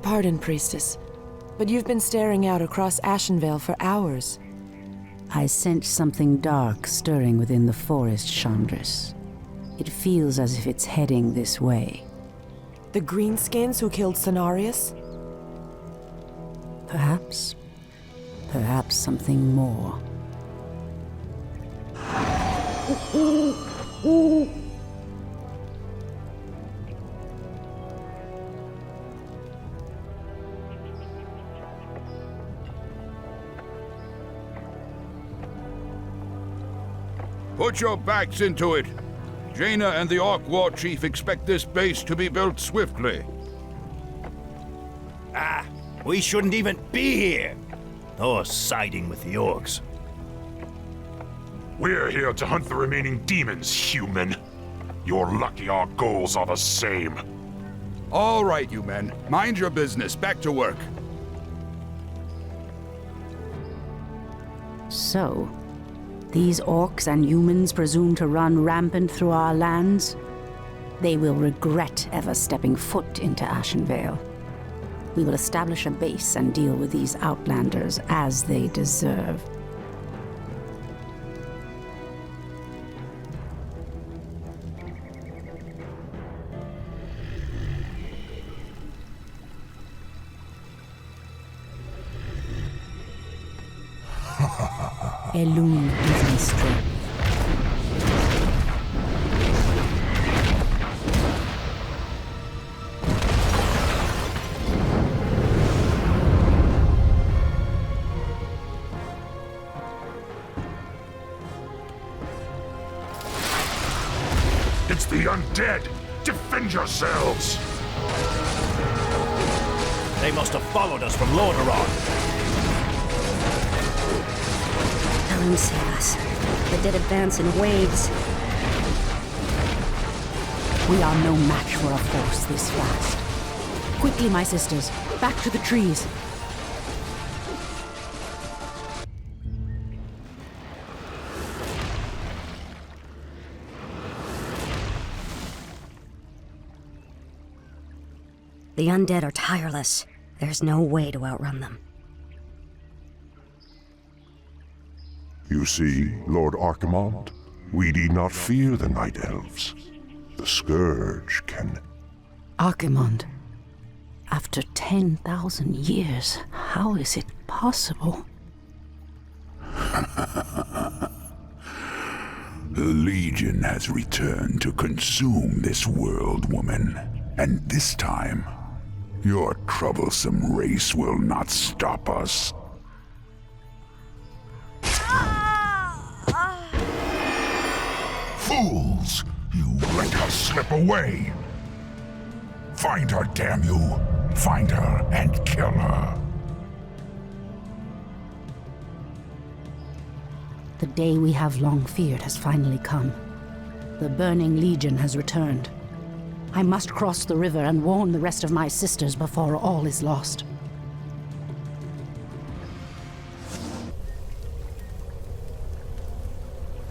pardon, Priestess, but you've been staring out across Ashenvale for hours. I sense something dark stirring within the forest, Chandris. It feels as if it's heading this way. The greenskins who killed Cenarius? Perhaps. Perhaps something more. Put your backs into it. Jaina and the Orc War Chief expect this base to be built swiftly. Ah, we shouldn't even be here. Or siding with the Orcs. We're here to hunt the remaining demons, human. You're lucky our goals are the same. All right, you men. Mind your business. Back to work. So, these orcs and humans presume to run rampant through our lands? They will regret ever stepping foot into Ashenvale. We will establish a base and deal with these outlanders as they deserve. Elune gives me strength. It's the undead! Defend yourselves! They must have followed us from Lordaeron. Elune save us. The dead advance in waves. We are no match for a force this fast. Quickly, my sisters, back to the trees. The undead are tireless. There's no way to outrun them. You see, Lord Archimonde, we need not fear the Night Elves. The Scourge can... Archimonde, after 10,000 years, how is it possible? The Legion has returned to consume this world, woman. And this time, your troublesome race will not stop us. Fools! You let her slip away! Find her, damn you! Find her and kill her! The day we have long feared has finally come. The Burning Legion has returned. I must cross the river and warn the rest of my sisters before all is lost.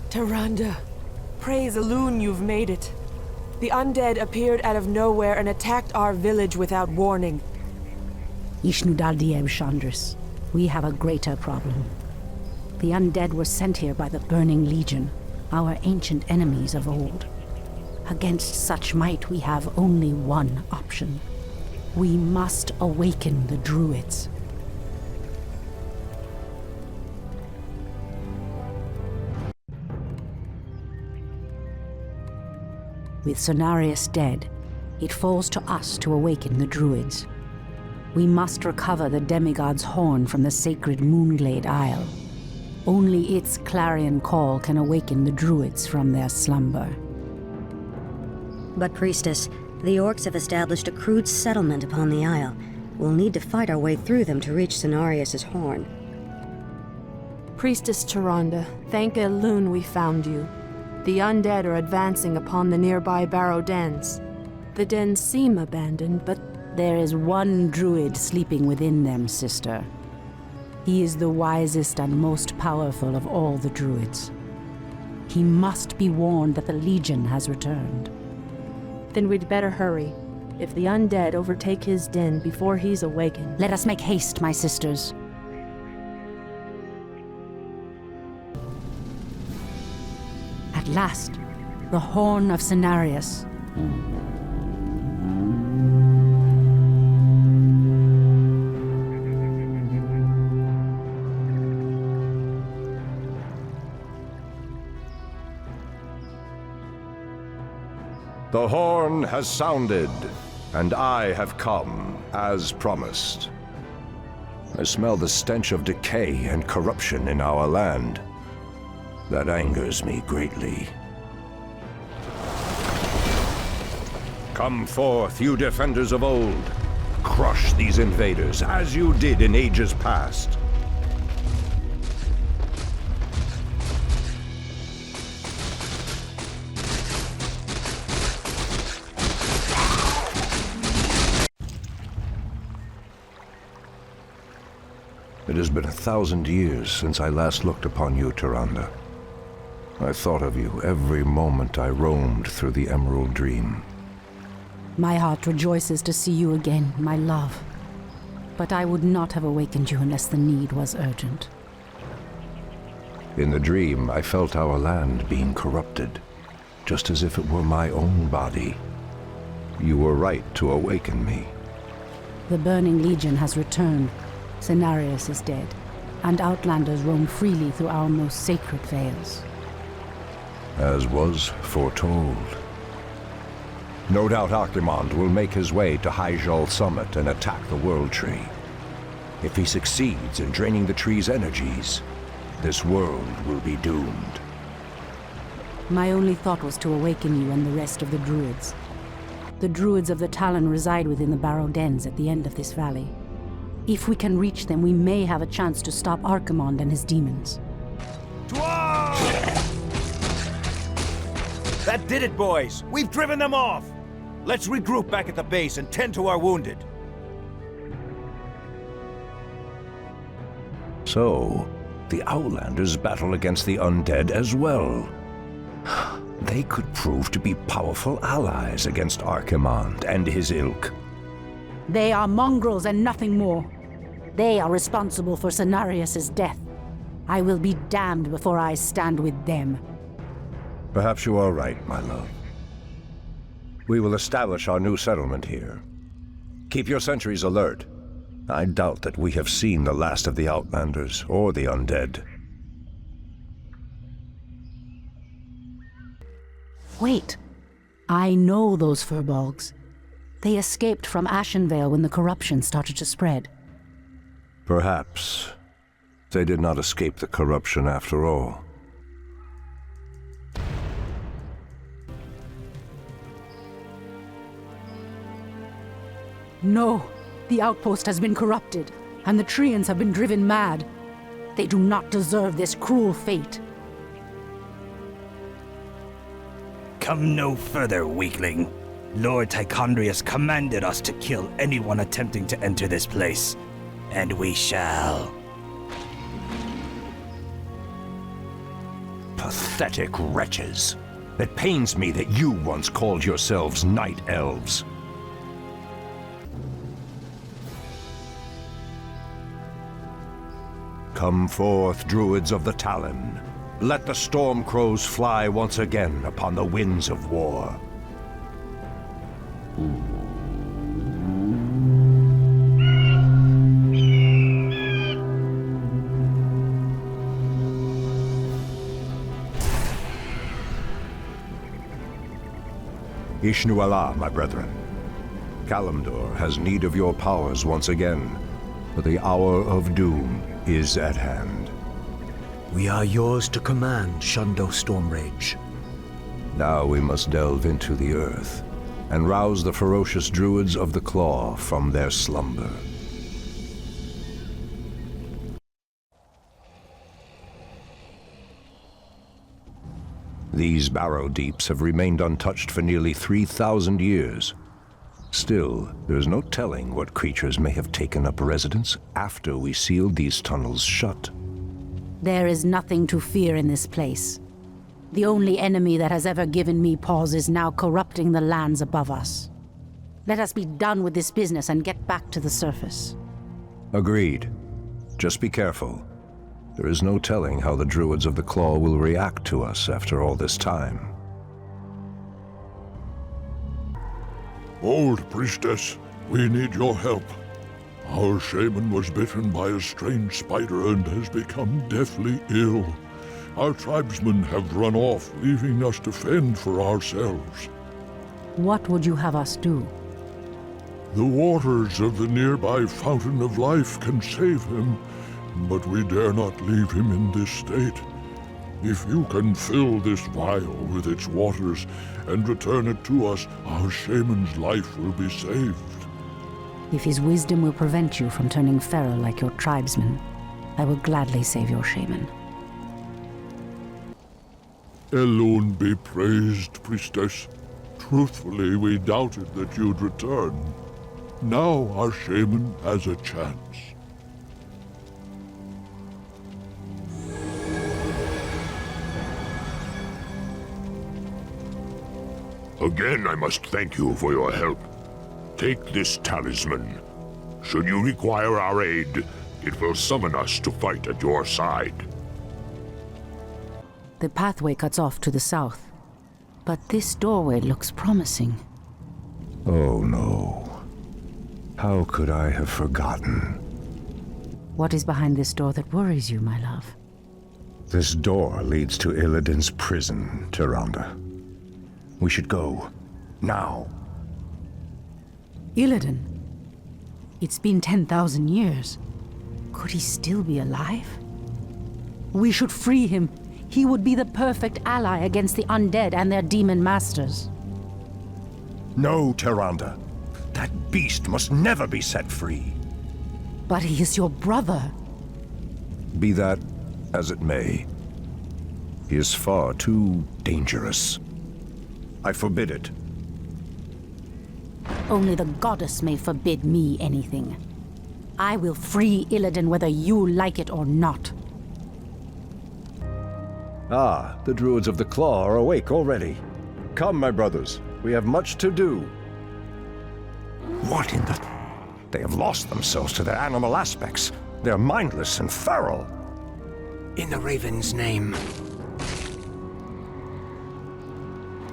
Tyrande, praise Elune you've made it. The undead appeared out of nowhere and attacked our village without warning. Ishnudaldiem Chandris, we have a greater problem. The undead were sent here by the Burning Legion, our ancient enemies of old. Against such might, we have only one option. We must awaken the Druids. With Cenarius dead, it falls to us to awaken the Druids. We must recover the demigod's horn from the sacred Moonglade Isle. Only its clarion call can awaken the Druids from their slumber. But, Priestess, the Orcs have established a crude settlement upon the Isle. We'll need to fight our way through them to reach Cenarius' horn. Priestess Tyrande, thank Elune we found you. The undead are advancing upon the nearby barrow dens. The dens seem abandoned, but there is one druid sleeping within them, sister. He is the wisest and most powerful of all the druids. He must be warned that the Legion has returned. then we'd better hurry. if the undead overtake his den before he's awakened. Let us make haste, my sisters. At last, the Horn of Cenarius. The horn has sounded, and I have come, as promised. I smell the stench of decay and corruption in our land. That angers me greatly. Come forth, you defenders of old. Crush these invaders, as you did in ages past. It has been 1,000 years since I last looked upon you, Tyrande. I thought of you every moment I roamed through the Emerald Dream. My heart rejoices to see you again, my love. But I would not have awakened you unless the need was urgent. In the dream, I felt our land being corrupted, just as if it were my own body. You were right to awaken me. The Burning Legion has returned. Cenarius is dead, and Outlanders roam freely through our most sacred vales. As was foretold. No doubt Archimonde will make his way to Hyjal Summit and attack the World Tree. If he succeeds in draining the tree's energies, this world will be doomed. My only thought was to awaken you and the rest of the Druids. The Druids of the Talon reside within the Barrow Dens at the end of this valley. If we can reach them, we may have a chance to stop Archimonde and his demons. That did it, boys! We've driven them off! Let's regroup back at the base and tend to our wounded. So, the Outlanders battle against the undead as well. They could prove to be powerful allies against Archimonde and his ilk. They are mongrels and nothing more. They are responsible for Cenarius' death. I will be damned before I stand with them. Perhaps you are right, my love. We will establish our new settlement here. Keep your sentries alert. I doubt that we have seen the last of the Outlanders or the undead. Wait. I know those furbolgs. They escaped from Ashenvale when the corruption started to spread. Perhaps they did not escape the corruption after all. No, the outpost has been corrupted, and the Treants have been driven mad. They do not deserve this cruel fate. Come no further, weakling. Lord Tichondrius commanded us to kill anyone attempting to enter this place. And we shall. Pathetic wretches. It pains me that you once called yourselves Night Elves. Come forth, Druids of the Talon. Let the storm crows fly once again upon the winds of war. Ishnu Allah, my brethren. Kalimdor has need of your powers once again, for the hour of doom is at hand. We are yours to command, Shundo Stormrage. Now we must delve into the earth and rouse the ferocious druids of the Claw from their slumber. These barrow deeps have remained untouched for nearly 3,000 years. Still, there is no telling what creatures may have taken up residence after we sealed these tunnels shut. There is nothing to fear in this place. The only enemy that has ever given me pause is now corrupting the lands above us. Let us be done with this business and get back to the surface. Agreed. Just be careful. There is no telling how the Druids of the Claw will react to us after all this time. Old priestess, we need your help. Our shaman was bitten by a strange spider and has become deathly ill. Our tribesmen have run off, leaving us to fend for ourselves. What would you have us do? The waters of the nearby Fountain of Life can save him, but we dare not leave him in this state. If you can fill this vial with its waters and return it to us, our shaman's life will be saved. If his wisdom will prevent you from turning feral like your tribesmen, I will gladly save your shaman. Elune be praised, priestess. Truthfully, we doubted that you'd return. Now our shaman has a chance. Again, I must thank you for your help. Take this talisman. Should you require our aid, it will summon us to fight at your side. The pathway cuts off to the south, but this doorway looks promising. Oh no. How could I have forgotten? What is behind this door that worries you, my love? This door leads to Illidan's prison, Tyrande. We should go. Now. Illidan? It's been 10,000 years. Could he still be alive? We should free him. He would be the perfect ally against the undead and their demon masters. No, Tyrande. That beast must never be set free. But he is your brother. Be that as it may, he is far too dangerous. I forbid it. Only the goddess may forbid me anything. I will free Illidan whether you like it or not. Ah, the Druids of the Claw are awake already. Come, my brothers. We have much to do. What in the... They have lost themselves to their animal aspects. They're mindless and feral. In the Raven's name.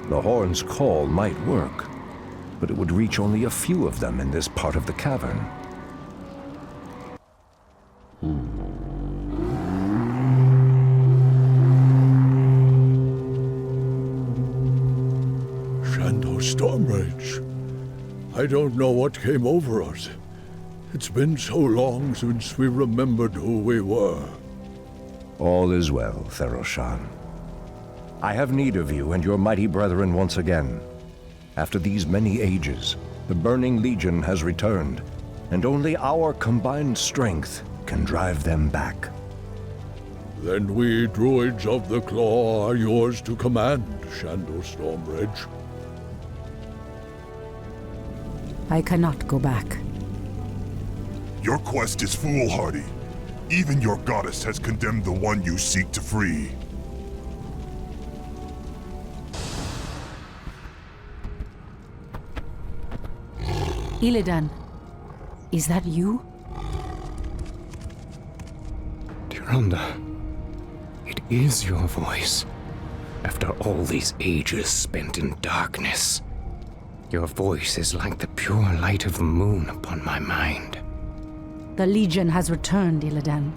The horn's call might work, but it would reach only a few of them in this part of the cavern. Shandow Stormrage. I don't know what came over us. It's been so long since we remembered who we were. All is well, Theroshan. I have need of you and your mighty brethren once again. After these many ages, the Burning Legion has returned, and only our combined strength can drive them back. Then we Druids of the Claw are yours to command, Shandow Stormrage. I cannot go back. Your quest is foolhardy. Even your goddess has condemned the one you seek to free. Illidan, is that you? Tyrande, it is your voice. After all these ages spent in darkness, your voice is like the pure light of the moon upon my mind. The Legion has returned, Illidan.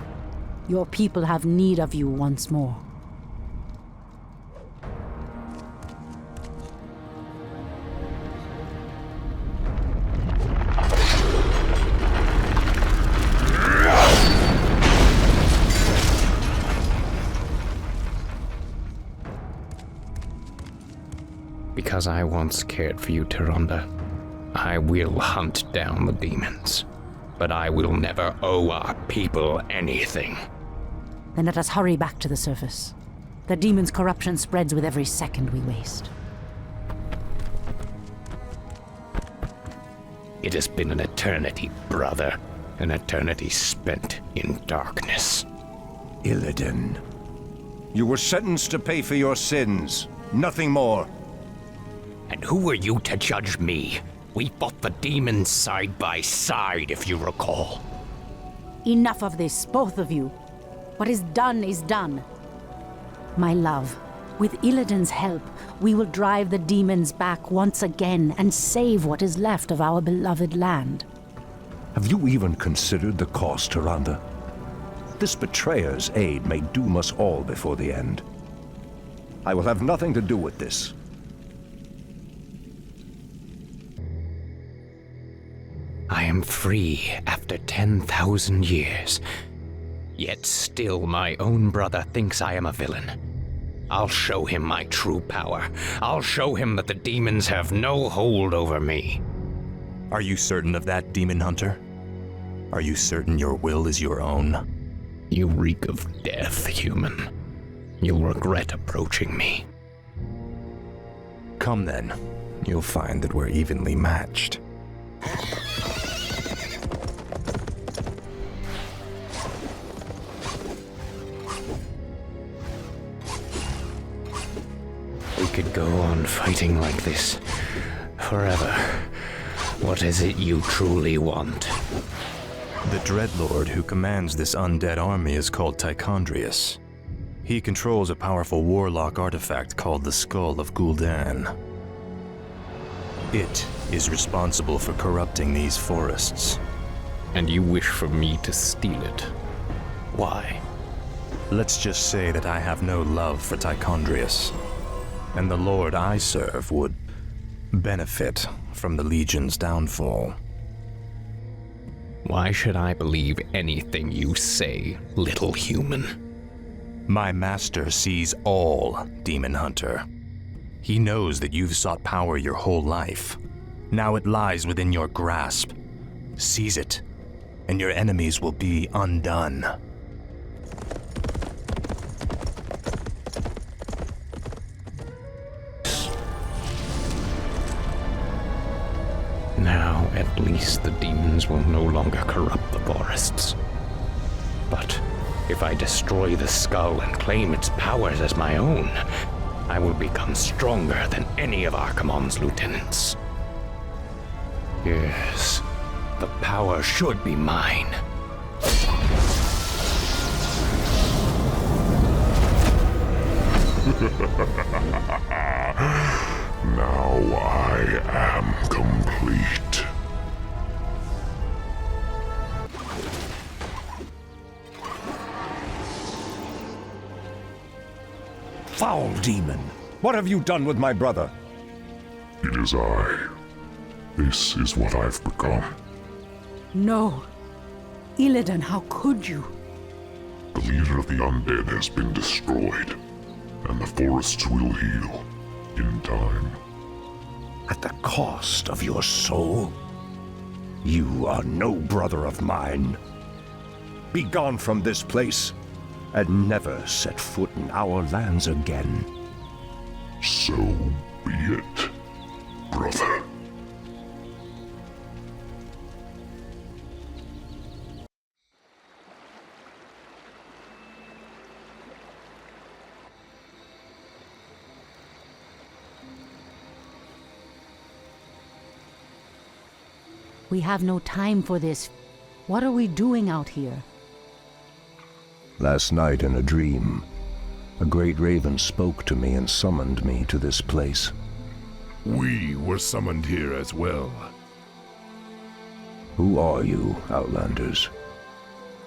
Your people have need of you once more. Because I once cared for you, Tyrande, I will hunt down the demons. But I will never owe our people anything. Then let us hurry back to the surface. The demon's corruption spreads with every second we waste. It has been an eternity, brother. An eternity spent in darkness. Illidan, you were sentenced to pay for your sins. Nothing more. And who are you to judge me? We fought the demons side by side, if you recall. Enough of this, both of you. What is done. My love, with Illidan's help, we will drive the demons back once again and save what is left of our beloved land. Have you even considered the cost, Tyrande? This betrayer's aid may doom us all before the end. I will have nothing to do with this. I am free after 10,000 years. Yet still my own brother thinks I am a villain. I'll show him my true power. I'll show him that the demons have no hold over me. Are you certain of that, Demon Hunter? Are you certain your will is your own? You reek of death, human. You'll regret approaching me. Come then. You'll find that we're evenly matched. We could go on fighting like this forever. What is it you truly want? The Dreadlord who commands this undead army is called Tichondrius. He controls a powerful warlock artifact called the Skull of Gul'dan. It is responsible for corrupting these forests. And you wish for me to steal it? Why? Let's just say that I have no love for Tichondrius, and the Lord I serve would benefit from the Legion's downfall. Why should I believe anything you say, little human? My master sees all, Demon Hunter. He knows that you've sought power your whole life. Now it lies within your grasp. Seize it, and your enemies will be undone. Now, at least the demons will no longer corrupt the forests. But if I destroy the skull and claim its powers as my own, I will become stronger than any of Archimonde's lieutenants. Yes, the power should be mine. Now I am complete. Foul demon! What have you done with my brother? It is I. This is what I've become. No. Illidan, how could you? The leader of the undead has been destroyed, and the forests will heal in time. At the cost of your soul? You are no brother of mine. Be gone from this place, and never set foot in our lands again. So be it, brother. We have no time for this. What are we doing out here? Last night in a dream, a great raven spoke to me and summoned me to this place. We were summoned here as well. Who are you, Outlanders?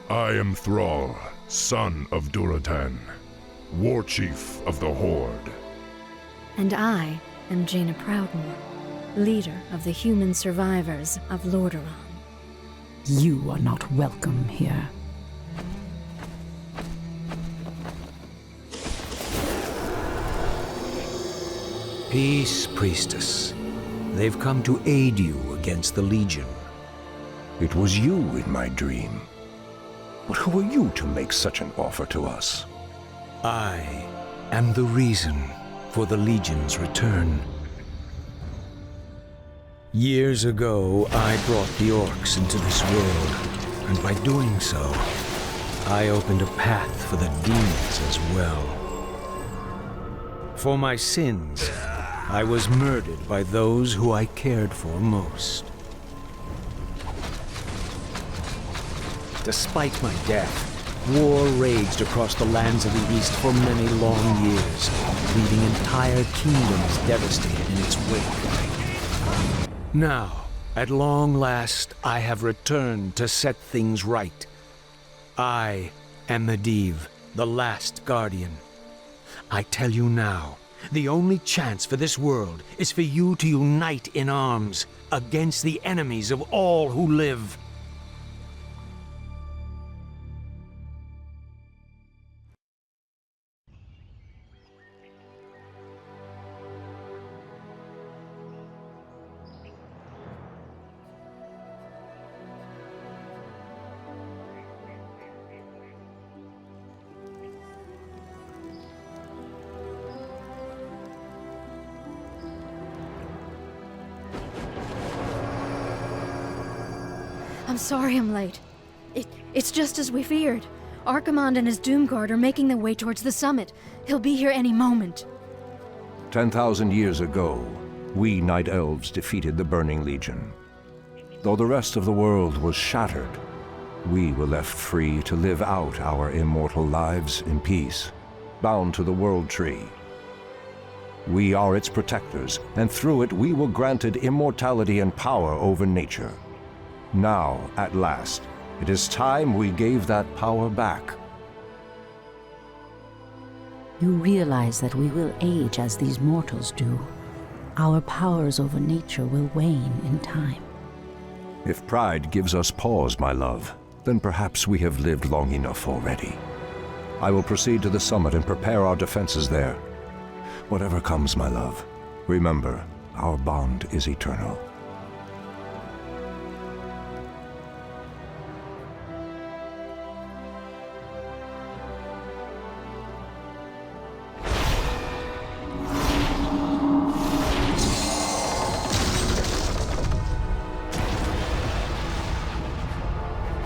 I am Thrall, son of Durotan, war chief of the Horde. And I am Jaina Proudmoore, leader of the human survivors of Lordaeron. You are not welcome here. Peace, priestess. They've come to aid you against the Legion. It was you in my dream. But who are you to make such an offer to us? I am the reason for the Legion's return. Years ago, I brought the orcs into this world, and by doing so, I opened a path for the demons as well. For my sins, I was murdered by those who I cared for most. Despite my death, war raged across the lands of the East for many long years, leaving entire kingdoms devastated in its wake. Now, at long last, I have returned to set things right. I am Medivh, the last guardian. I tell you now, the only chance for this world is for you to unite in arms against the enemies of all who live. I'm sorry I'm late. It's just as we feared. Archimonde and his Doomguard are making their way towards the summit. He'll be here any moment. 10,000 years ago, we Night Elves defeated the Burning Legion. Though the rest of the world was shattered, we were left free to live out our immortal lives in peace, bound to the World Tree. We are its protectors, and through it we were granted immortality and power over nature. Now, at last, it is time we gave that power back. You realize that we will age as these mortals do. Our powers over nature will wane in time. If pride gives us pause, my love, then perhaps we have lived long enough already. I will proceed to the summit and prepare our defenses there. Whatever comes, my love, remember, our bond is eternal.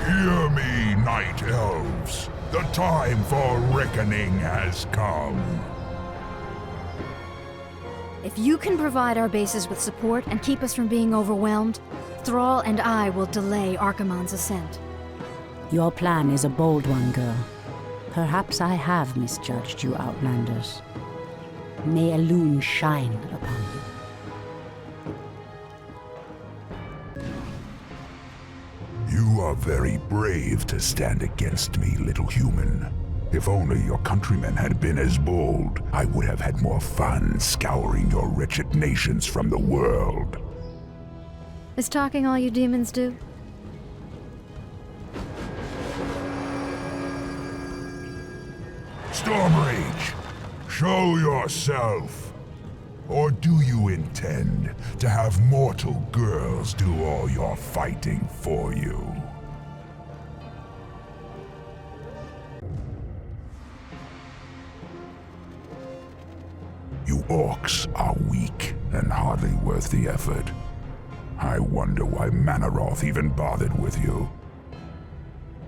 Hear me, Night Elves. The time for reckoning has come. If you can provide our bases with support and keep us from being overwhelmed, Thrall and I will delay Archimonde's ascent. Your plan is a bold one, girl. Perhaps I have misjudged you, Outlanders. May Elune shine upon you. You are very brave to stand against me, little human. If only your countrymen had been as bold, I would have had more fun scouring your wretched nations from the world. Is talking all you demons do? Stormrage, show yourself. Or do you intend to have mortal girls do all your fighting for you? You orcs are weak and hardly worth the effort. I wonder why Manaroth even bothered with you.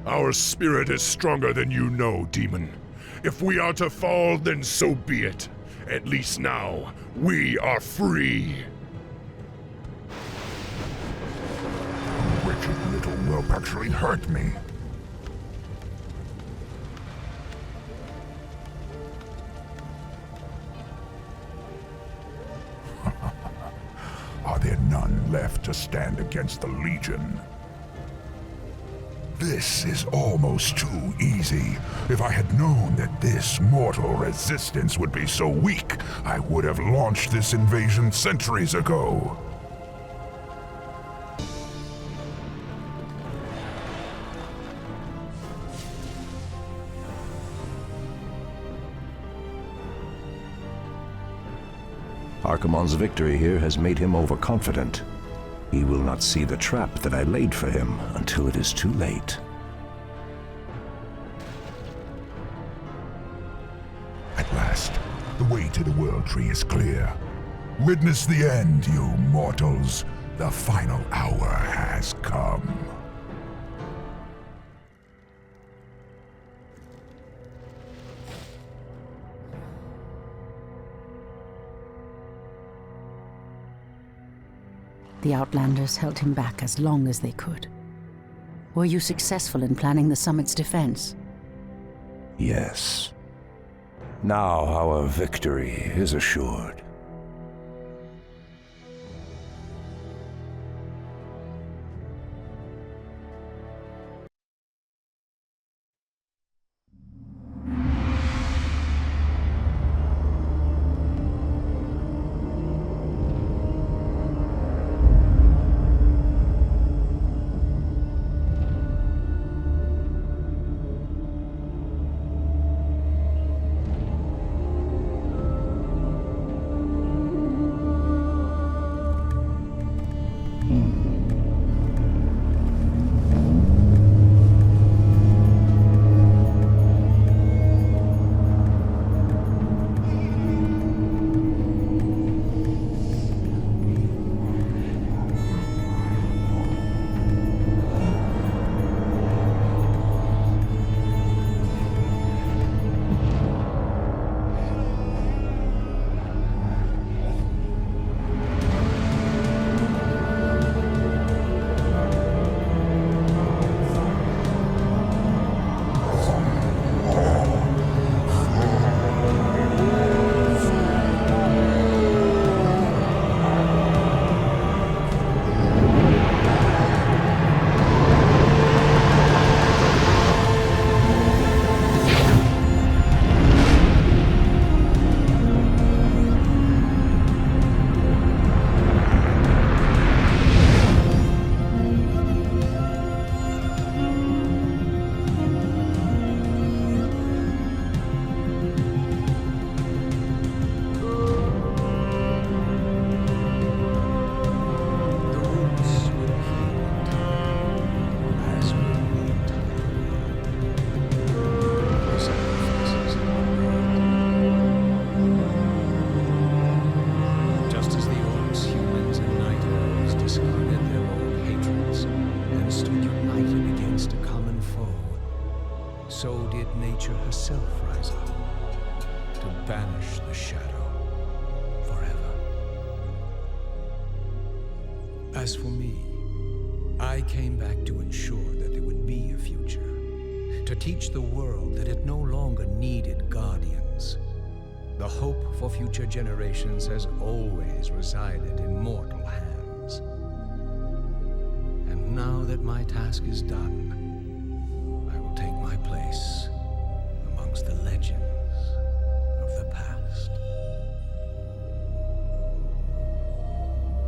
Our spirit is stronger than you know, demon. If we are to fall, then so be it. At least now, we are free. The wretched little whelp actually hurt me. Are there none left to stand against the Legion? This is almost too easy. If I had known that this mortal resistance would be so weak, I would have launched this invasion centuries ago. Archimonde's victory here has made him overconfident. He will not see the trap that I laid for him until it is too late. At last, the way to the World Tree is clear. Witness the end, you mortals. The final hour has come. The Outlanders held him back as long as they could. Were you successful in planning the summit's defense? Yes. Now our victory is assured. So did nature herself rise up to banish the shadow forever. As for me, I came back to ensure that there would be a future, to teach the world that it no longer needed guardians. The hope for future generations has always resided in mortal hands. And now that my task is done, I will take my place amongst the legends.